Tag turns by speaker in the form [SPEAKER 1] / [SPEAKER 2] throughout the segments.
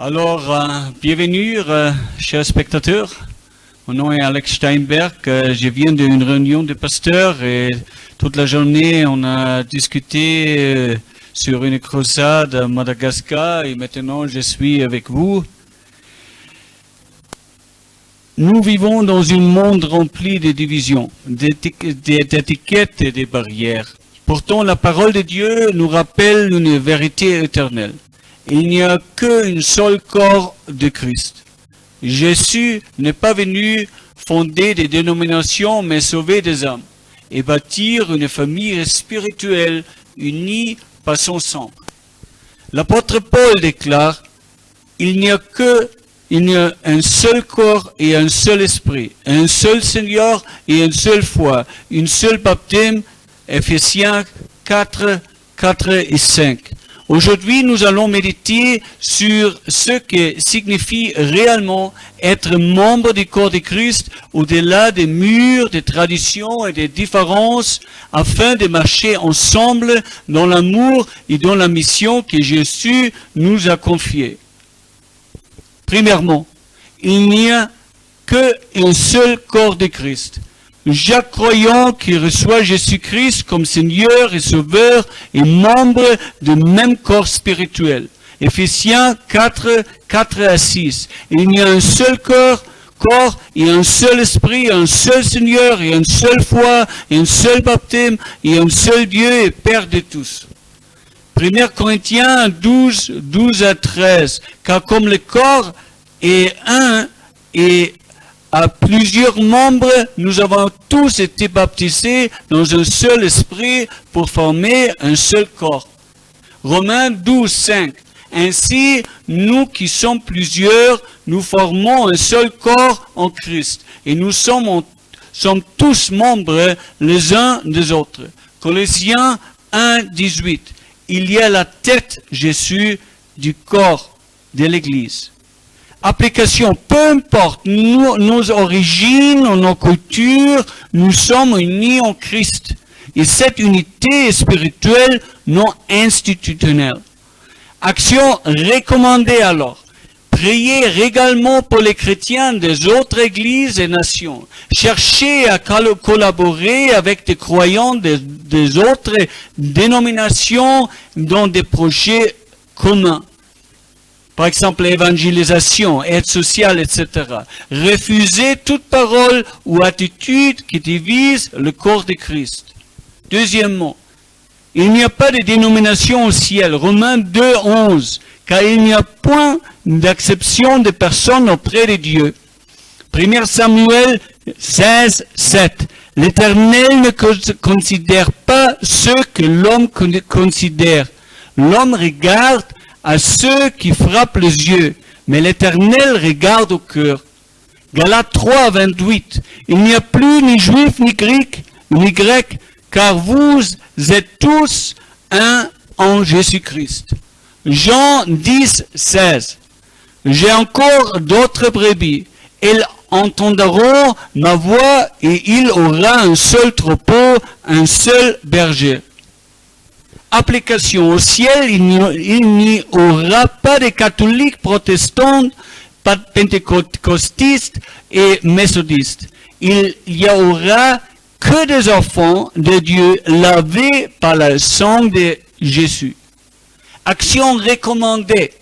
[SPEAKER 1] Alors, bienvenue, chers spectateurs. Mon nom est Alex Steinberg. Je viens d'une réunion de pasteurs et toute la journée, on a discuté sur une croisade à Madagascar et maintenant, je suis avec vous. Nous vivons dans un monde rempli de divisions, d'étiquettes et de barrières. Pourtant, la parole de Dieu nous rappelle une vérité éternelle. Il n'y a qu'un seul corps de Christ. Jésus n'est pas venu fonder des dénominations, mais sauver des âmes et bâtir une famille spirituelle unie par son sang. L'apôtre Paul déclare, il n'y a un seul corps et un seul esprit, un seul Seigneur et une seule foi, une seule baptême, Ephésiens 4, 4 et 5. Aujourd'hui, nous allons méditer sur ce que signifie réellement être membre du corps de Christ au-delà des murs, des traditions et des différences afin de marcher ensemble dans l'amour et dans la mission que Jésus nous a confiée. Premièrement, il n'y a qu'un seul corps de Christ. Chaque croyant qui reçoit Jésus-Christ comme Seigneur et Sauveur est membre du même corps spirituel. Ephésiens 4, 4 à 6. Il y a un seul corps et un seul esprit, un seul Seigneur et une seule foi, et un seul baptême et un seul Dieu et Père de tous. 1 Corinthiens 12, 12 à 13. Car comme le corps est un et à plusieurs membres, nous avons tous été baptisés dans un seul esprit pour former un seul corps. Romains 12, 5. Ainsi, nous qui sommes plusieurs, nous formons un seul corps en Christ. Et nous sommes tous membres les uns des autres. Colossiens 1, 18. Il y a la tête, Jésus, du corps de l'Église. Application, peu importe nos origines, nos cultures, nous sommes unis en Christ. Et cette unité est spirituelle, non institutionnelle. Action recommandée alors. Priez régalement pour les chrétiens des autres églises et nations. Cherchez à collaborer avec des croyants des autres dénominations dans des projets communs. Par exemple, l'évangélisation, aide sociale, etc. Refusez toute parole ou attitude qui divise le corps de Christ. Deuxièmement, il n'y a pas de dénomination au ciel. Romains 2, 11. Car il n'y a point d'acception de personne auprès de Dieu. 1 Samuel 16, 7. L'Éternel ne considère pas ce que l'homme considère. L'homme regarde à ceux qui frappent les yeux, mais l'Éternel regarde au cœur. Galates 3, 28. Il n'y a plus ni juif ni grec, car vous êtes tous un en Jésus-Christ. Jean 10, 16. J'ai encore d'autres brebis. Elles entendront ma voix et il aura un seul troupeau, un seul berger. Application au ciel, il n'y aura pas de catholiques, protestants, pas de pentecostistes et méthodistes. Il y aura que des enfants de Dieu lavés par le sang de Jésus. Action recommandée.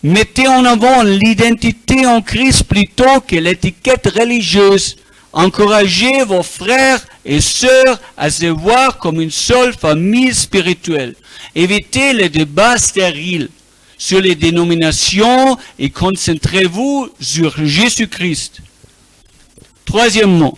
[SPEAKER 1] Mettez en avant l'identité en Christ plutôt que l'étiquette religieuse. Encouragez vos frères et sœurs à se voir comme une seule famille spirituelle. Évitez les débats stériles sur les dénominations et concentrez-vous sur Jésus-Christ. Troisièmement,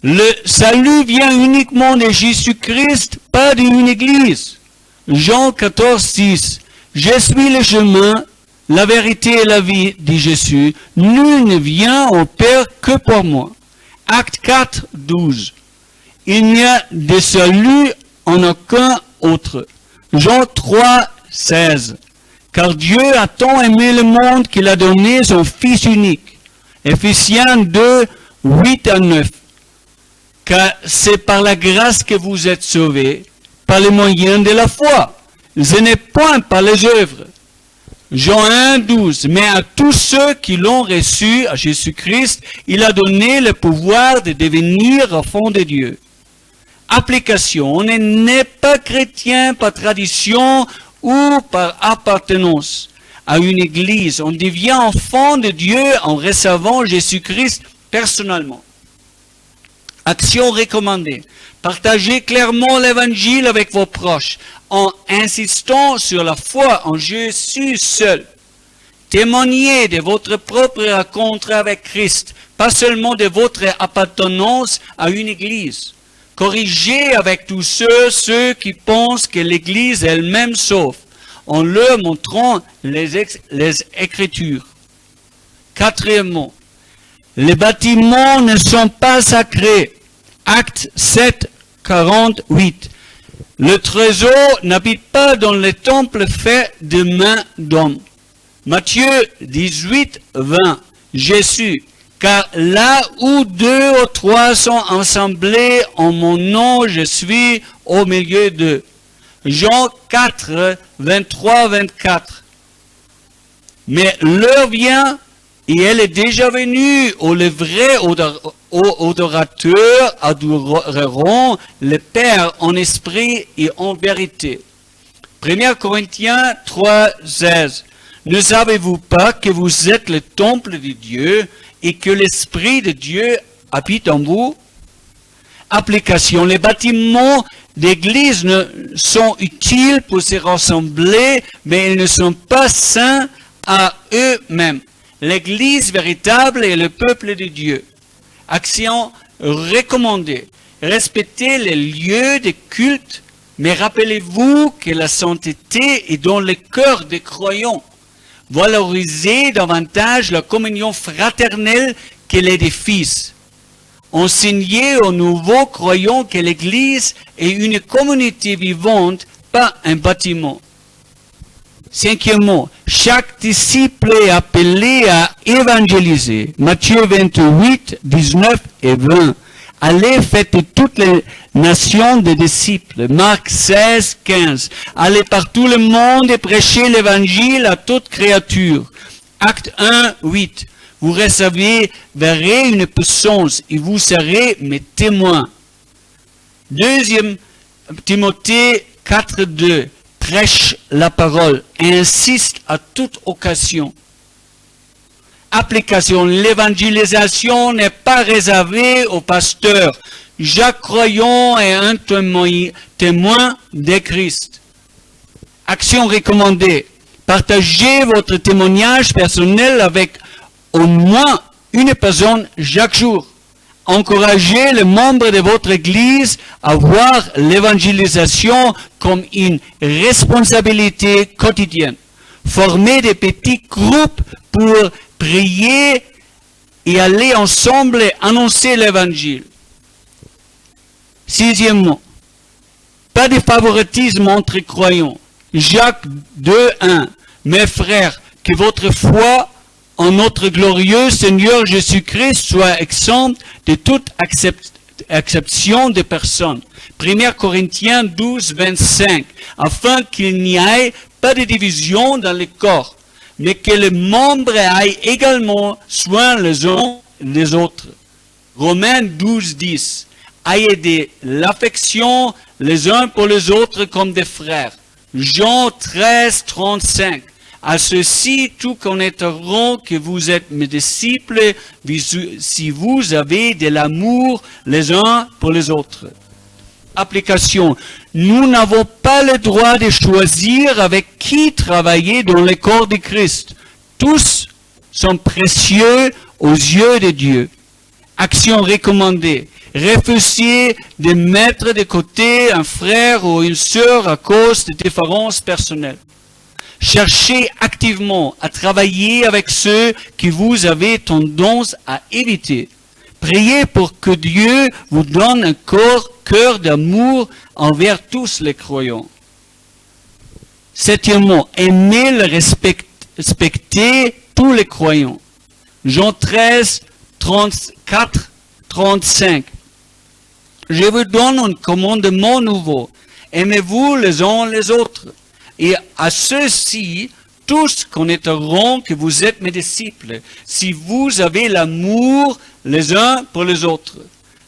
[SPEAKER 1] le salut vient uniquement de Jésus-Christ, pas d'une église. Jean 14, 6. Je suis le chemin, la vérité et la vie, dit Jésus. Nul ne vient au Père que pour moi. Acte 4, 12. Il n'y a de salut en aucun autre. Jean 3, 16. Car Dieu a tant aimé le monde qu'il a donné son Fils unique. Ephésiens 2, 8 à 9. Car c'est par la grâce que vous êtes sauvés, par les moyens de la foi. Ce n'est point par les œuvres. Jean 1, 12. Mais à tous ceux qui l'ont reçu, à Jésus-Christ, il a donné le pouvoir de devenir enfants de Dieu. Application. On n'est pas chrétien par tradition ou par appartenance à une église. On devient enfant de Dieu en recevant Jésus-Christ personnellement. Action recommandée. Partagez clairement l'évangile avec vos proches en insistant sur la foi en Jésus seul. Témoignez de votre propre rencontre avec Christ, pas seulement de votre appartenance à une église. Corrigez avec tous ceux qui pensent que l'église elle-même sauve, en leur montrant les Écritures. Quatrièmement, les bâtiments ne sont pas sacrés. Acte 7, 48. Le trésor n'habite pas dans les temples faits de mains d'hommes. Matthieu 18, 20. Jésus, car là où 2 ou 3 sont assemblés en mon nom, je suis au milieu d'eux. Jean 4, 23, 24. Mais l'heure vient, et elle est déjà venue, où les vrais adorateurs adoreront le Père en esprit et en vérité. 1 Corinthiens 3, 16. Ne savez-vous pas que vous êtes le temple de Dieu et que l'Esprit de Dieu habite en vous? Application. Les bâtiments d'église sont utiles pour se rassembler, mais ils ne sont pas saints à eux-mêmes. L'église véritable est le peuple de Dieu. Action recommandée. Respectez les lieux de culte, mais rappelez-vous que la sainteté est dans le cœur des croyants. Valorisez davantage la communion fraternelle que l'édifice. Enseignez aux nouveaux croyants que l'Église est une communauté vivante, pas un bâtiment. Cinquièmement, chaque disciple est appelé à évangéliser. Matthieu 28, 19 et 20. Allez, faites toutes les nations des disciples. Marc 16, 15. Allez par tout le monde et prêchez l'évangile à toute créature. Acte 1, 8. Vous verrez une puissance et vous serez mes témoins. Deuxième, Timothée 4, 2. Prêche la parole et insiste à toute occasion. Application. L'évangélisation n'est pas réservée aux pasteurs. Chaque croyant est un témoin de Christ. Action recommandée. Partagez votre témoignage personnel avec au moins une personne chaque jour. Encouragez les membres de votre Église à voir l'évangélisation comme une responsabilité quotidienne. Formez des petits groupes pour prier et aller ensemble et annoncer l'évangile. Sixièmement, pas de favoritisme entre croyants. Jacques 2, 1. Mes frères, que votre foi en notre glorieux Seigneur Jésus-Christ soit exempte de toute acception de personnes. 1 Corinthiens 12, 25. Afin qu'il n'y ait pas de division dans le corps, mais que les membres aient également soin les uns des autres. Romains 12, 10. Ayez de l'affection les uns pour les autres comme des frères. Jean 13, 35. À ceux-ci, tout connaîtront que vous êtes mes disciples si vous avez de l'amour les uns pour les autres. Application. Nous n'avons pas le droit de choisir avec qui travailler dans le corps de Christ. Tous sont précieux aux yeux de Dieu. Action recommandée. Refusez de mettre de côté un frère ou une sœur à cause de différences personnelles. Cherchez activement à travailler avec ceux que vous avez tendance à éviter. Priez pour que Dieu vous donne un cœur d'amour envers tous les croyants. Septièmement, aimez et respectez tous les croyants. Jean 13, 34, 35. Je vous donne un commandement nouveau. Aimez-vous les uns les autres. Et à ceux-ci, tous connaîtront que vous êtes mes disciples, si vous avez l'amour les uns pour les autres.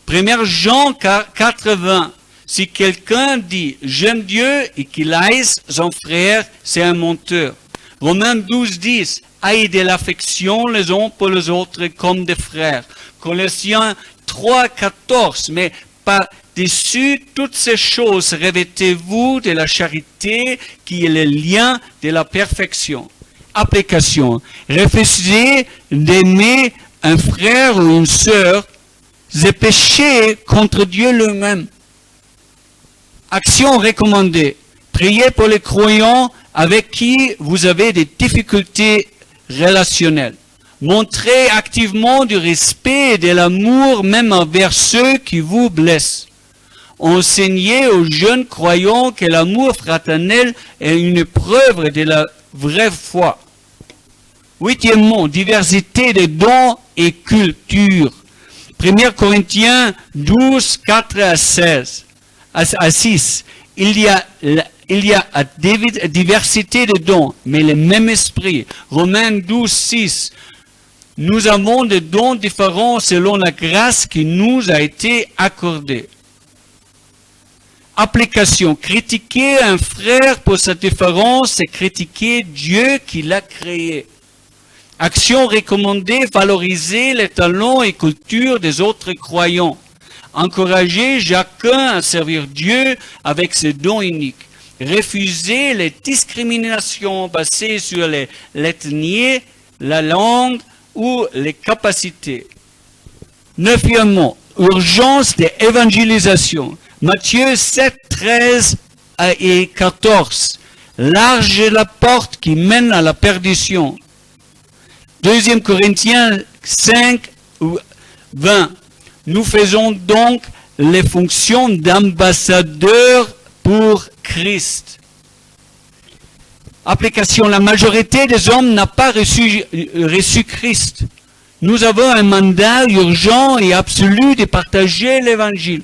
[SPEAKER 1] 1 Jean 4:20. Si quelqu'un dit « J'aime Dieu » et qu'il haït son frère, c'est un menteur. Romains 12:10. Ayez de l'affection les uns pour les autres comme des frères. Colossiens 3:14. Mais par-dessus toutes ces choses, revêtez-vous de la charité qui est le lien de la perfection. Application. Refusez d'aimer un frère ou une sœur, c'est péché contre Dieu lui-même. Action recommandée. Priez pour les croyants avec qui vous avez des difficultés relationnelles. Montrez activement du respect et de l'amour même envers ceux qui vous blessent. Enseignez aux jeunes croyants que l'amour fraternel est une preuve de la vraie foi. Huitièmement, diversité de dons et culture. 1 Corinthiens 12, 4 à 6. Il y a diversité de dons, mais le même esprit. Romains 12, 6. Nous avons des dons différents selon la grâce qui nous a été accordée. Application. Critiquer un frère pour sa différence, c'est critiquer Dieu qui l'a créé. Action recommandée, valoriser les talents et cultures des autres croyants. Encourager chacun à servir Dieu avec ses dons uniques. Refuser les discriminations basées sur l'ethnie, la langue ou les capacités. Neuvièmement, urgence d'évangélisation. Matthieu 7, 13 et 14. Large est la porte qui mène à la perdition. 2 Corinthiens 5, 20. Nous faisons donc les fonctions d'ambassadeurs pour Christ. Application. La majorité des hommes n'a pas reçu Christ. Nous avons un mandat urgent et absolu de partager l'évangile.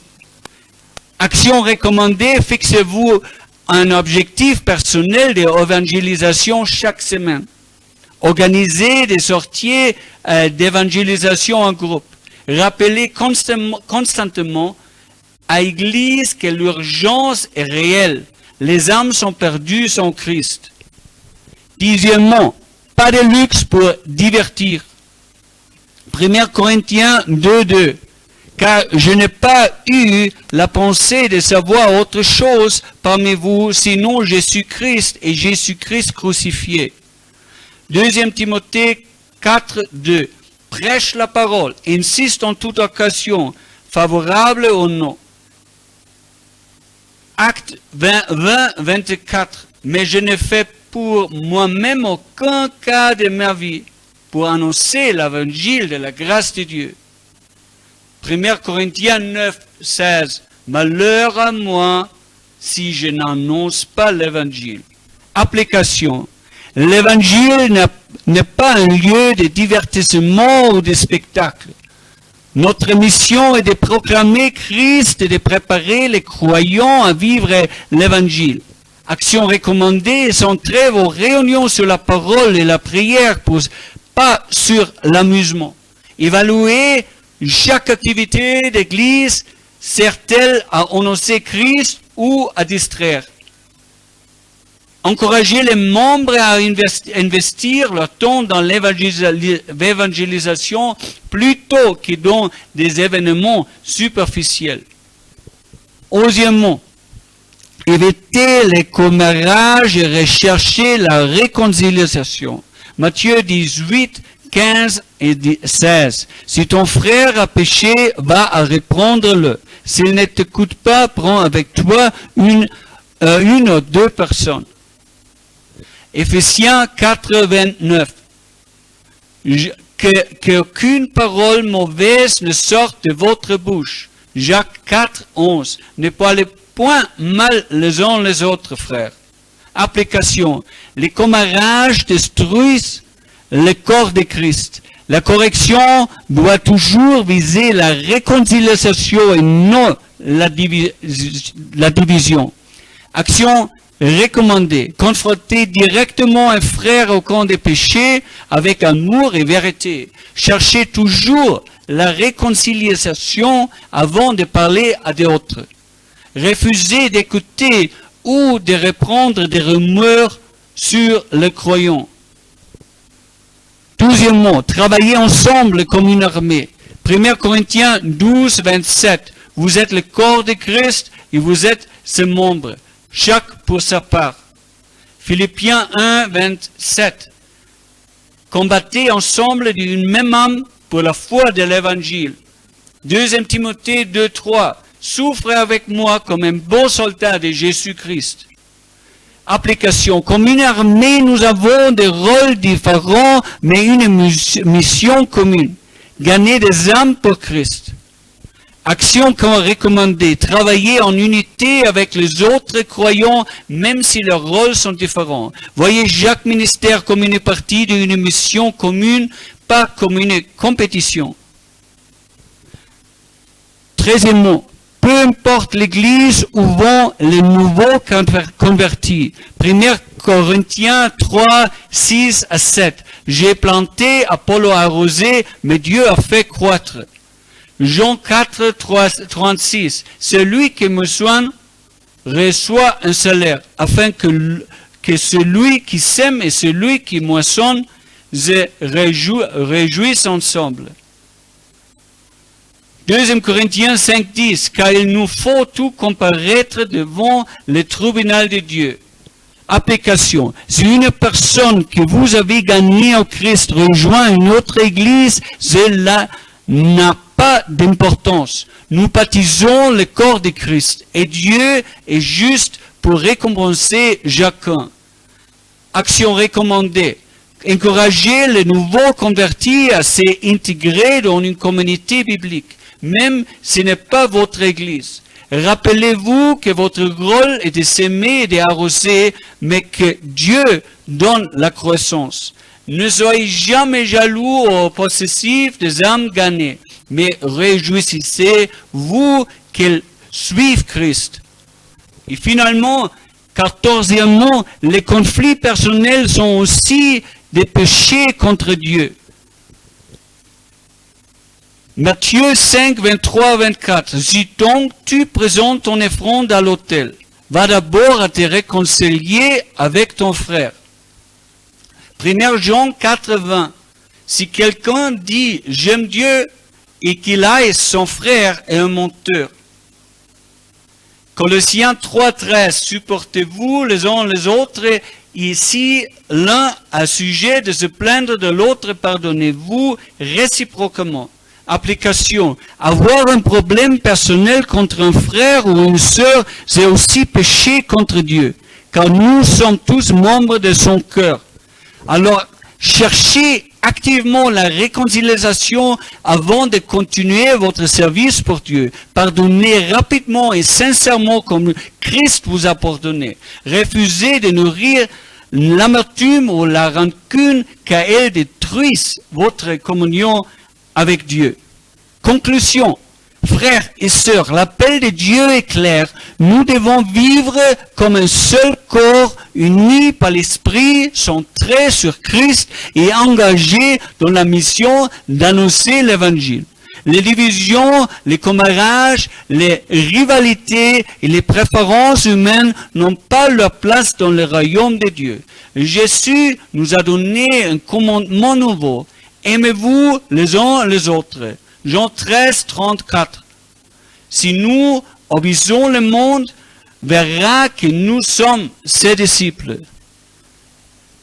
[SPEAKER 1] Action recommandée, fixez-vous un objectif personnel d'évangélisation chaque semaine. Organisez des sorties d'évangélisation en groupe. Rappelez constamment à l'Église que l'urgence est réelle. Les âmes sont perdues sans Christ. Dixièmement, pas de luxe pour divertir. 1 Corinthiens 2, 2. Car je n'ai pas eu la pensée de savoir autre chose parmi vous, sinon Jésus-Christ et Jésus-Christ crucifié. 2 Timothée 4, 2. Prêche la parole, insiste en toute occasion, favorable ou non. Acte 20, 24. Mais je ne fais pour moi-même aucun cas de ma vie pour annoncer l'évangile de la grâce de Dieu. 1 Corinthiens 9, 16. Malheur à moi si je n'annonce pas l'évangile. Application. L'évangile n'est pas un lieu de divertissement ou de spectacle. Notre mission est de proclamer Christ et de préparer les croyants à vivre l'évangile. Action recommandée, centrez vos réunions sur la parole et la prière, pas sur l'amusement. Évaluez chaque activité d'église, sert-elle à annoncer Christ ou à distraire? Encouragez les membres à investir leur temps dans l'évangélisation plutôt que dans des événements superficiels. Onzièmement, évitez les commérages et recherchez la réconciliation. Matthieu 18, 15 et 16. Si ton frère a péché, va à reprendre-le. S'il ne t'écoute pas, prends avec toi une ou deux personnes. Éphésiens 4, 29. Qu'aucune parole mauvaise ne sorte de votre bouche. Jacques 4, 11. Ne parlez point mal les uns les autres, frères. Application. Les commérages détruisent le corps de Christ. La correction doit toujours viser la réconciliation et non la division. Action recommandée. Confronter directement un frère au camp des péchés avec amour et vérité. Cherchez toujours la réconciliation avant de parler à d'autres. Refusez d'écouter ou de reprendre des rumeurs sur le croyant. Deuxièmement, travaillez ensemble comme une armée. 1 Corinthiens 12, 27. Vous êtes le corps de Christ et vous êtes ses membres, chaque pour sa part. Philippiens 1, 27. Combattez ensemble d'une même âme pour la foi de l'Évangile. 2 Timothée 2, 3. Souffrez avec moi comme un bon soldat de Jésus-Christ. Application. Comme une armée, nous avons des rôles différents, mais une mission commune. Gagner des âmes pour Christ. Action recommandée. Travailler en unité avec les autres croyants, même si leurs rôles sont différents. Voyez chaque ministère comme une partie d'une mission commune, pas comme une compétition. 13e. Peu importe l'église où vont les nouveaux convertis. 1 Corinthiens 3, 6 à 7. J'ai planté, Apollo a arrosé, mais Dieu a fait croître. Jean 4, 36. Celui qui me soigne reçoit un salaire, afin que celui qui sème et celui qui moissonne se réjouissent ensemble. 2 Corinthiens 5, 10. Car il nous faut tout comparaître devant le tribunal de Dieu. Application. Si une personne que vous avez gagnée au Christ rejoint une autre église, cela n'a pas d'importance. Nous baptisons le corps de Christ et Dieu est juste pour récompenser chacun. Action recommandée. Encouragez les nouveaux convertis à s'intégrer dans une communauté biblique, même si ce n'est pas votre église. Rappelez-vous que votre rôle est de s'aimer et d'arroser, mais que Dieu donne la croissance. Ne soyez jamais jaloux ou possessifs des âmes gagnées, mais réjouissez-vous qu'elles suivent Christ. Et finalement, 14e, les conflits personnels sont aussi des péchés contre Dieu. Matthieu 5, 23, 24. Si donc tu présentes ton offrande à l'autel, va d'abord à te réconcilier avec ton frère. 1 Jean 4, 20. Si quelqu'un dit j'aime Dieu et qu'il aille son frère est un menteur. Colossiens 3, 13. Supportez-vous les uns les autres. Ici, l'un a sujet de se plaindre de l'autre, pardonnez-vous réciproquement. Application. Avoir un problème personnel contre un frère ou une sœur, c'est aussi pécher contre Dieu, car nous sommes tous membres de son cœur. Alors, cherchez activement la réconciliation avant de continuer votre service pour Dieu. Pardonnez rapidement et sincèrement comme Christ vous a pardonné. Refusez de nourrir l'amertume ou la rancune, car elles détruisent votre communion avec Dieu. Conclusion. Frères et sœurs, l'appel de Dieu est clair. Nous devons vivre comme un seul corps, unis par l'Esprit, centrés sur Christ et engagés dans la mission d'annoncer l'Évangile. Les divisions, les commérages, les rivalités et les préférences humaines n'ont pas leur place dans le royaume de Dieu. Jésus nous a donné un commandement nouveau. Aimez-vous les uns les autres. Jean 13, 34. Si nous obéissons le monde, verra que nous sommes ses disciples.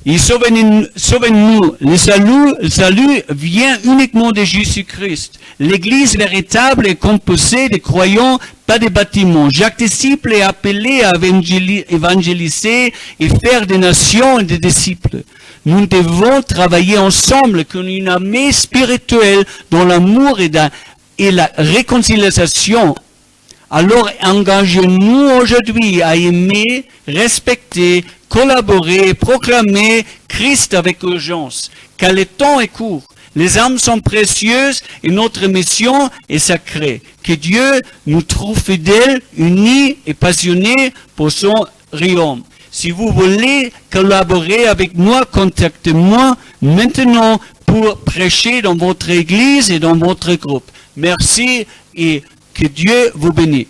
[SPEAKER 1] Et sauvez-nous. Le salut vient uniquement de Jésus-Christ. L'Église véritable est composée de croyants, pas de bâtiments. Chaque disciple est appelé à évangéliser et faire des nations et des disciples. Nous devons travailler ensemble comme une armée spirituelle dans l'amour et la réconciliation. Alors engagez-nous aujourd'hui à aimer, respecter, collaborer et proclamer Christ avec urgence, car le temps est court. Les âmes sont précieuses et notre mission est sacrée. Que Dieu nous trouve fidèles, unis et passionnés pour son Riom. Si vous voulez collaborer avec moi, contactez-moi maintenant pour prêcher dans votre église et dans votre groupe. Merci et que Dieu vous bénisse.